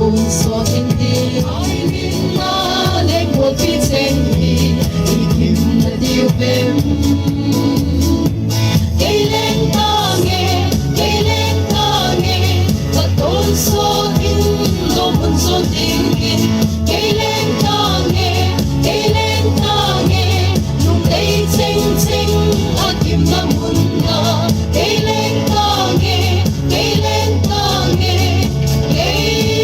同所天地，愛戀那力和之正義，已甜蜜要變。Kailan tangi, kailan tangi, katonsoin lubon sa tingin. Kailan tangi, nung ay ting-ting at yung namuna. Kailan tangi, kailan tadim. Kailan